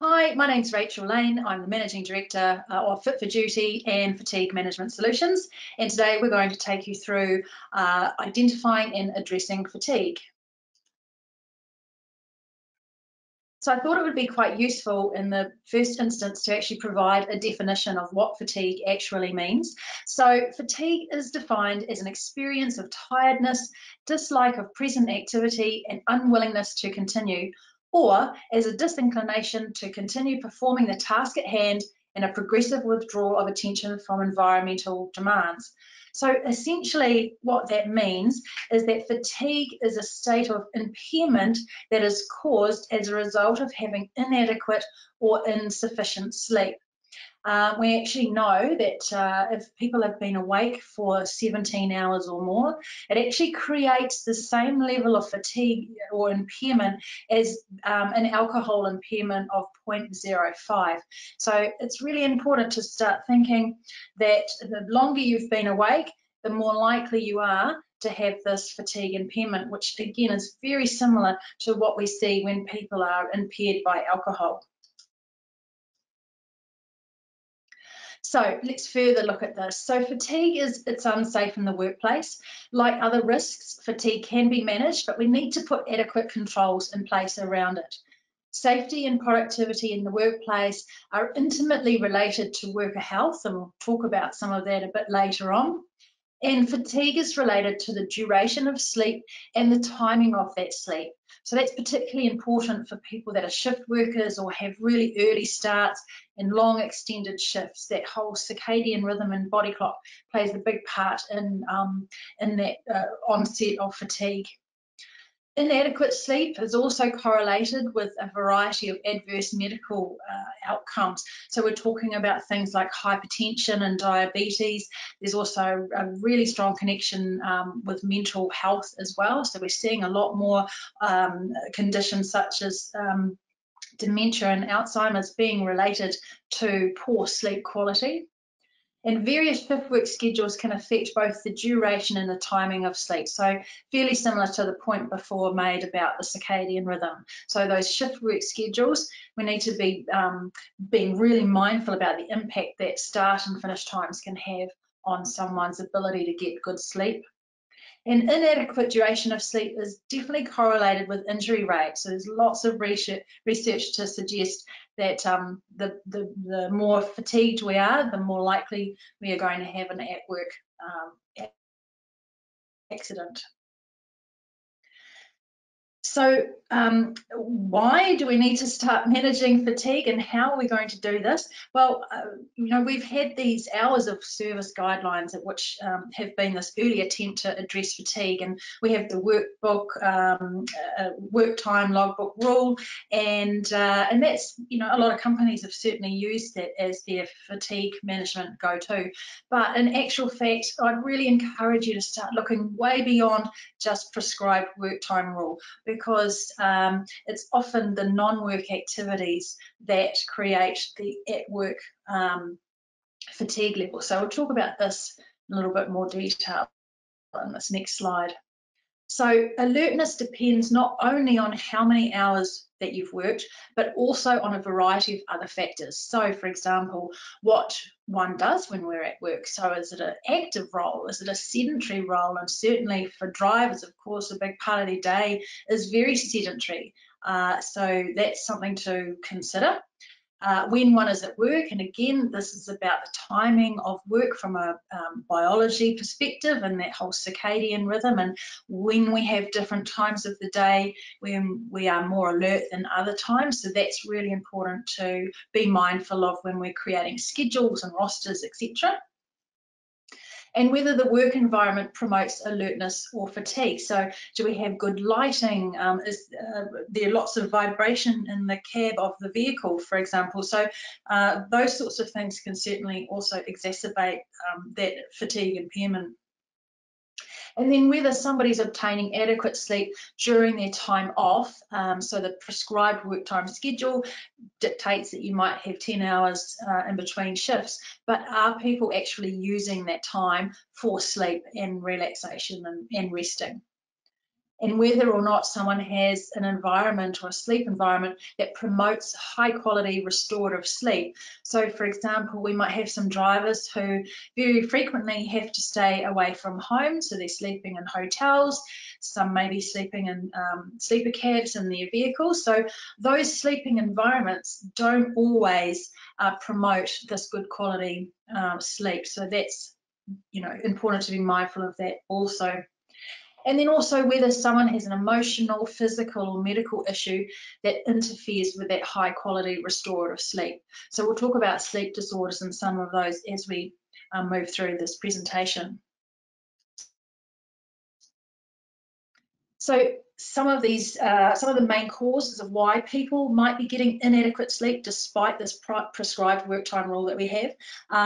Hi, my name's Rachel Lehen. I'm the Managing Director of Fit for Duty and Fatigue Management Solutions. And today we're going to take you through identifying and addressing fatigue. So I thought it would be quite useful in the first instance to actually provide a definition of what fatigue actually means. So fatigue is defined as an experience of tiredness, dislike of present activity, and unwillingness to continue, or as a disinclination to continue performing the task at hand and a progressive withdrawal of attention from environmental demands. So essentially what that means is that fatigue is a state of impairment that is caused as a result of having inadequate or insufficient sleep. We actually know that if people have been awake for 17 hours or more, it actually creates the same level of fatigue or impairment as an alcohol impairment of 0.05. So it's really important to start thinking that the longer you've been awake, the more likely you are to have this fatigue impairment, which again is very similar to what we see when people are impaired by alcohol. So let's further look at this. So fatigue it's unsafe in the workplace. Like other risks, fatigue can be managed, but we need to put adequate controls in place around it. Safety and productivity in the workplace are intimately related to worker health, and we'll talk about some of that a bit later on. And fatigue is related to the duration of sleep and the timing of that sleep. So that's particularly important for people that are shift workers or have really early starts and long extended shifts. That whole circadian rhythm and body clock plays a big part in that onset of fatigue. Inadequate sleep is also correlated with a variety of adverse medical outcomes. So we're talking about things like hypertension and diabetes. There's also a really strong connection with mental health as well. So we're seeing a lot more conditions such as dementia and Alzheimer's being related to poor sleep quality. And various shift work schedules can affect both the duration and the timing of sleep. So fairly similar to the point before made about the circadian rhythm. So those shift work schedules, we need to be being really mindful about the impact that start and finish times can have on someone's ability to get good sleep. And inadequate duration of sleep is definitely correlated with injury rates. So there's lots of research to suggest that the more fatigued we are, the more likely we are going to have an at-work accident. So why do we need to start managing fatigue, and how are we going to do this? Well, we've had these hours of service guidelines which have been this early attempt to address fatigue, and we have the workbook, work time logbook rule, and that's, a lot of companies have certainly used that as their fatigue management go-to. But in actual fact, I'd really encourage you to start looking way beyond just prescribed work time rule, because it's often the non-work activities that create the at-work fatigue level. So we'll talk about this in a little bit more detail in this next slide. So alertness depends not only on how many hours that you've worked, but also on a variety of other factors. So for example, what one does when we're at work. So is it an active role? Is it a sedentary role? And certainly for drivers, of course, a big part of their day is very sedentary. So that's something to consider. When one is at work, and again, this is about the timing of work from a biology perspective and that whole circadian rhythm, and when we have different times of the day when we are more alert than other times. So that's really important to be mindful of when we're creating schedules and rosters, etc. And whether the work environment promotes alertness or fatigue. So do we have good lighting? Is there lots of vibration in the cab of the vehicle, for example? So those sorts of things can certainly also exacerbate that fatigue impairment. And then whether somebody's obtaining adequate sleep during their time off. So the prescribed work time schedule dictates that you might have 10 hours in between shifts, but are people actually using that time for sleep and relaxation and resting? and whether or not someone has an environment or a sleep environment that promotes high quality restorative sleep. So for example, we might have some drivers who very frequently have to stay away from home, so they're sleeping in hotels, some may be sleeping in sleeper cabs in their vehicles. So those sleeping environments don't always promote this good quality sleep. So that's, you know, important to be mindful of that also. And then also whether someone has an emotional, physical or medical issue that interferes with that high quality restorative sleep. So we'll talk about sleep disorders and some of those as we move through this presentation. So some of the main causes of why people might be getting inadequate sleep despite this prescribed work time rule that we have,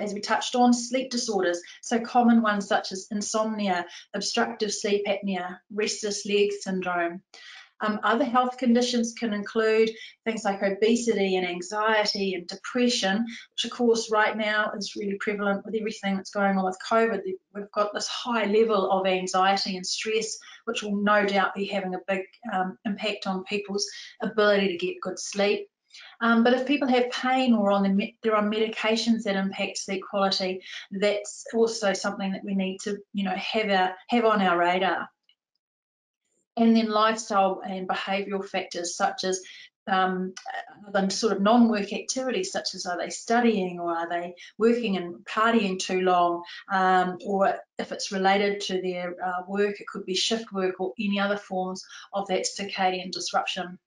as we touched on, sleep disorders. So common ones such as insomnia, obstructive sleep apnea, restless leg syndrome. Other health conditions can include things like obesity and anxiety and depression, which of course right now is really prevalent with everything that's going on with COVID. We've got this high level of anxiety and stress, which will no doubt be having a big impact on people's ability to get good sleep. But if people have pain or they're on medications that impact sleep quality, that's also something that we need to, you know, have on our radar. And then lifestyle and behavioural factors such as the sort of non-work activities, such as are they studying or are they working and partying too long, or if it's related to their work, it could be shift work or any other forms of that circadian disruption.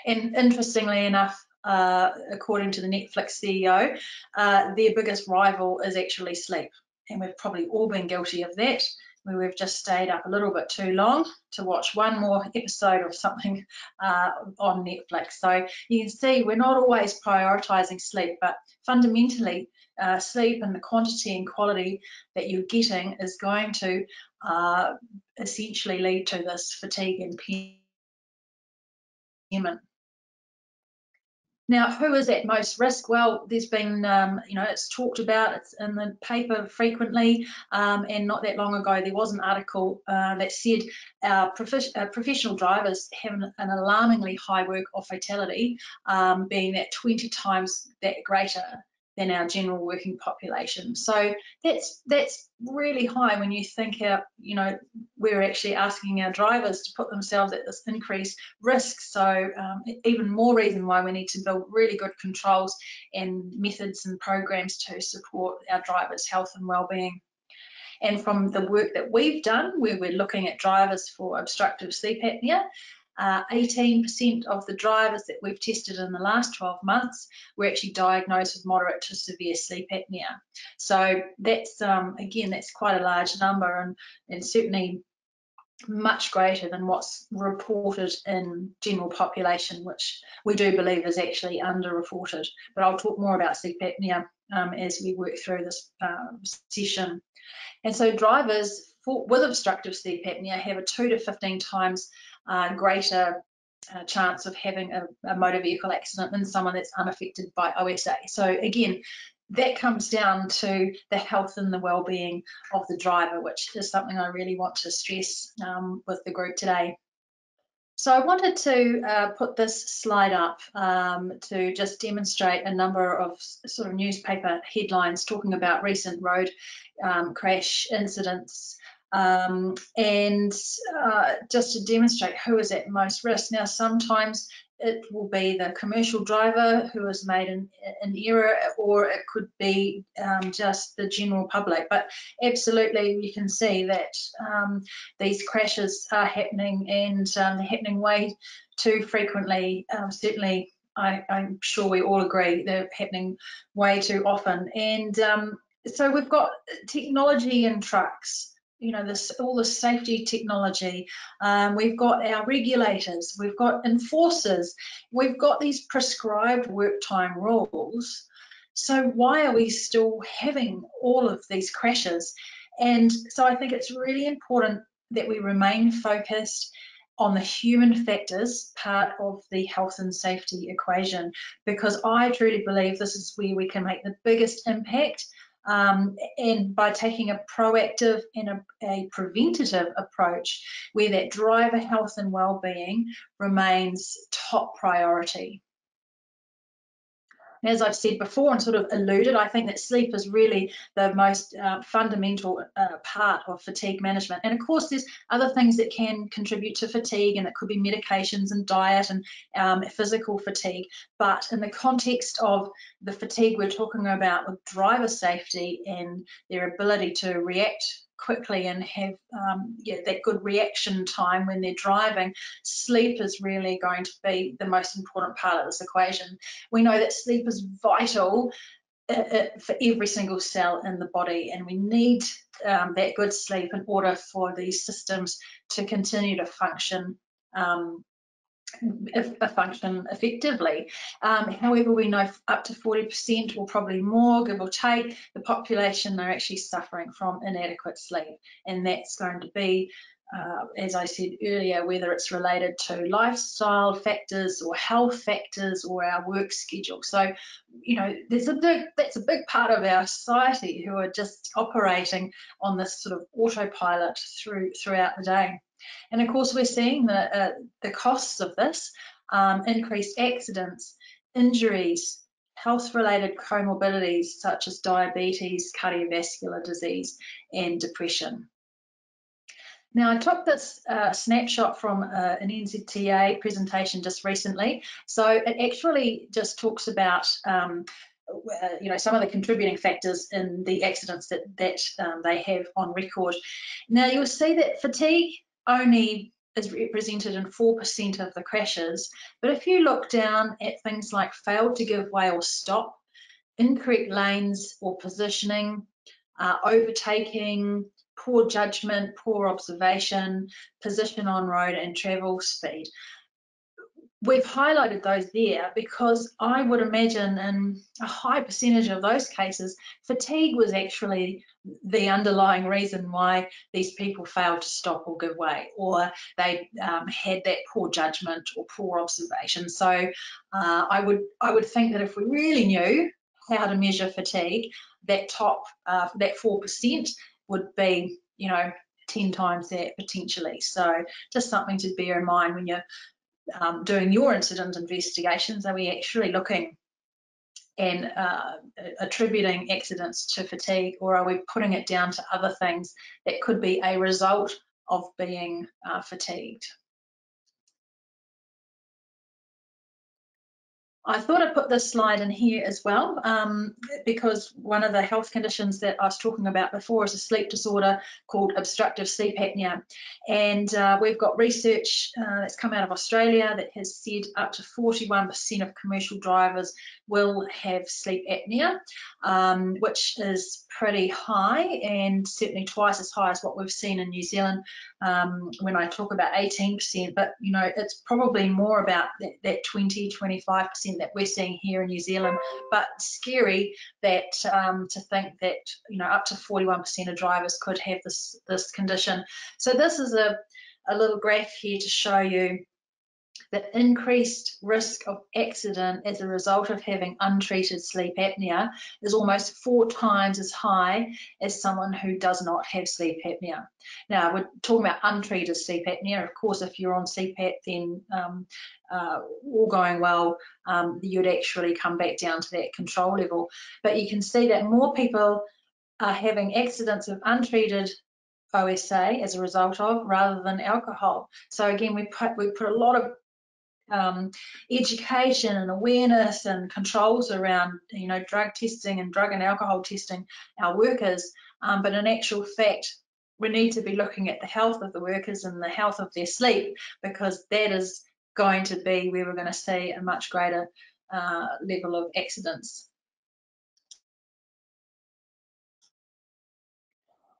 And interestingly enough, according to the Netflix CEO, their biggest rival is actually sleep. And we've probably all been guilty of that, where we've just stayed up a little bit too long to watch one more episode of something on Netflix. So you can see we're not always prioritising sleep, but fundamentally sleep and the quantity and quality that you're getting is going to essentially lead to this fatigue and impairment. Now, who is at most risk? Well, there's been, you know, it's talked about, it's in the paper frequently, and not that long ago there was an article that said our professional drivers have an alarmingly high work-off fatality, being that 20 times that greater than our general working population. So that's really high when you think, you know, we're actually asking our drivers to put themselves at this increased risk. So even more reason why we need to build really good controls and methods and programs to support our drivers' health and well-being. And from the work that we've done, where we're looking at drivers for obstructive sleep apnea, 18% of the drivers that we've tested in the last 12 months were actually diagnosed with moderate to severe sleep apnea. So that's, again, that's quite a large number, and certainly much greater than what's reported in general population, which we do believe is actually underreported. But I'll talk more about sleep apnea as we work through this session. And so drivers with obstructive sleep apnea have a 2 to 15 times greater chance of having a motor vehicle accident than someone that's unaffected by OSA. So again, that comes down to the health and the well-being of the driver, which is something I really want to stress with the group today. So I wanted to put this slide up to just demonstrate a number of sort of newspaper headlines talking about recent road crash incidents, and just to demonstrate who is at most risk. Now, sometimes it will be the commercial driver who has made an error, or it could be just the general public. But absolutely, you can see that these crashes are happening, and they're happening way too frequently. Certainly, I'm sure we all agree they're happening way too often. And so we've got technology in trucks. You know, all the safety technology. We've got our regulators, we've got enforcers, we've got these prescribed work time rules. So why are we still having all of these crashes? And so I think it's really important that we remain focused on the human factors part of the health and safety equation, because I truly believe this is where we can make the biggest impact and by taking a proactive and a preventative approach where that driver health and well-being remains top priority. As I've said before and sort of alluded, I think that sleep is really the most fundamental part of fatigue management. And of course, there's other things that can contribute to fatigue, and it could be medications and diet and physical fatigue. But in the context of the fatigue we're talking about with driver safety and their ability to react quickly and have that good reaction time when they're driving, sleep is really going to be the most important part of this equation. We know that sleep is vital for every single cell in the body, and we need that good sleep in order for these systems to continue to function effectively. However, we know up to 40% or probably more, give or take, the population are actually suffering from inadequate sleep, and that's going to be as I said earlier, whether it's related to lifestyle factors or health factors or our work schedule. So, you know, that's a big part of our society who are just operating on this sort of autopilot throughout the day. And of course, we're seeing the costs of this, increased accidents, injuries, health-related comorbidities such as diabetes, cardiovascular disease, and depression. Now, I took this snapshot from an NZTA presentation just recently. So it actually just talks about, you know, some of the contributing factors in the accidents that they have on record. Now, you'll see that fatigue only is represented in 4% of the crashes. But if you look down at things like failed to give way or stop, incorrect lanes or positioning, overtaking, poor judgment, poor observation, position on road, and travel speed. We've highlighted those there because I would imagine in a high percentage of those cases, fatigue was actually the underlying reason why these people failed to stop or give way, or they had that poor judgment or poor observation. So I would think that if we really knew how to measure fatigue, that top, that 4% would be, you know, 10 times that potentially. So just something to bear in mind when you're doing your incident investigations. Are we actually looking and attributing accidents to fatigue, or are we putting it down to other things that could be a result of being fatigued? I thought I'd put this slide in here as well because one of the health conditions that I was talking about before is a sleep disorder called obstructive sleep apnea. And we've got research that's come out of Australia that has said up to 41% of commercial drivers will have sleep apnea, which is pretty high and certainly twice as high as what we've seen in New Zealand when I talk about 18%. But, you know, it's probably more about that 20, 25% that we're seeing here in New Zealand, but scary that to think that, you know, up to 41% of drivers could have this condition. So this is a little graph here to show you the increased risk of accident as a result of having untreated sleep apnea is almost 4 times as high as someone who does not have sleep apnea. Now, we're talking about untreated sleep apnea. Of course, if you're on CPAP, then all going well, you'd actually come back down to that control level. But you can see that more people are having accidents of untreated OSA as a result of rather than alcohol. So again, we put a lot of education and awareness and controls around, you know, drug testing and drug and alcohol testing our workers, but in actual fact we need to be looking at the health of the workers and the health of their sleep, because that is going to be where we're going to see a much greater level of accidents.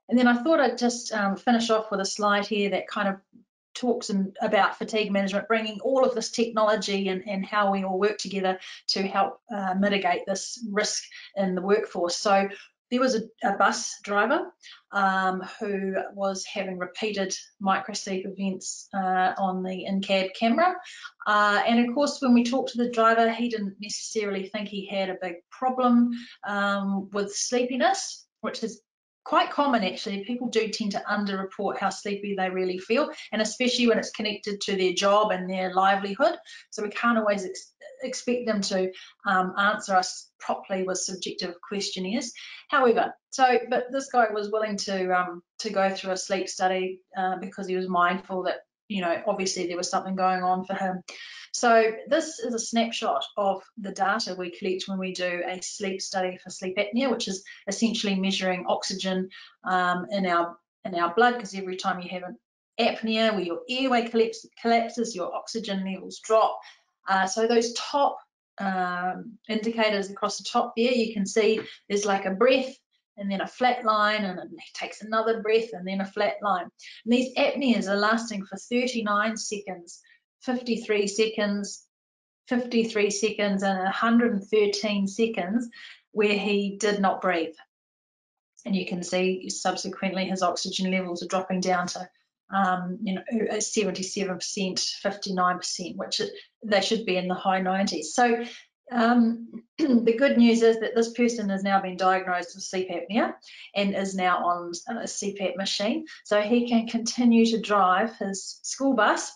And then I thought I'd just finish off with a slide here that kind of talks about fatigue management, bringing all of this technology and how we all work together to help mitigate this risk in the workforce. So there was a bus driver who was having repeated microsleep events on the in-cab camera. And of course, when we talked to the driver, he didn't necessarily think he had a big problem with sleepiness, which is quite common actually. People do tend to underreport how sleepy they really feel, and especially when it's connected to their job and their livelihood. So we can't always expect them to answer us properly with subjective questionnaires. However, but this guy was willing to go through a sleep study because he was mindful that, you know, obviously there was something going on for him. So this is a snapshot of the data we collect when we do a sleep study for sleep apnea, which is essentially measuring oxygen in our blood, because every time you have an apnea where your airway collapses, your oxygen levels drop. So those top indicators across the top there, you can see there's like a breath and then a flat line, and it takes another breath and then a flat line. And these apneas are lasting for 39 seconds, 53 seconds, 53 seconds, and 113 seconds where he did not breathe. And you can see subsequently his oxygen levels are dropping down to 77%, 59%, which they should be in the high 90s. So the good news is that this person has now been diagnosed with sleep apnea and is now on a CPAP machine, so he can continue to drive his school bus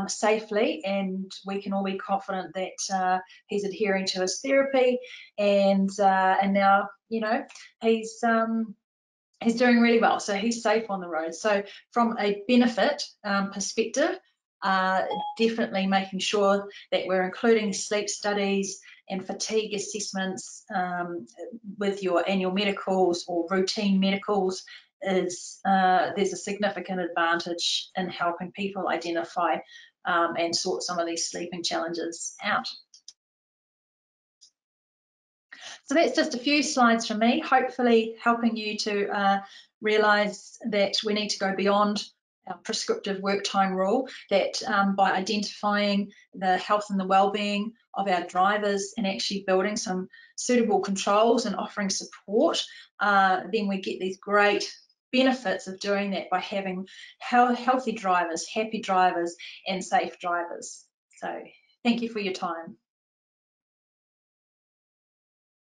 safely, and we can all be confident that he's adhering to his therapy, and now, you know, he's doing really well, so he's safe on the road. So from a benefit perspective, definitely making sure that we're including sleep studies and fatigue assessments with your annual medicals or routine medicals is there's a significant advantage in helping people identify and sort some of these sleeping challenges out. So that's just a few slides from me, hopefully helping you to realise that we need to go beyond our prescriptive work time rule, that by identifying the health and the well-being of our drivers and actually building some suitable controls and offering support, then we get these great benefits of doing that by having healthy drivers, happy drivers, and safe drivers. So thank you for your time.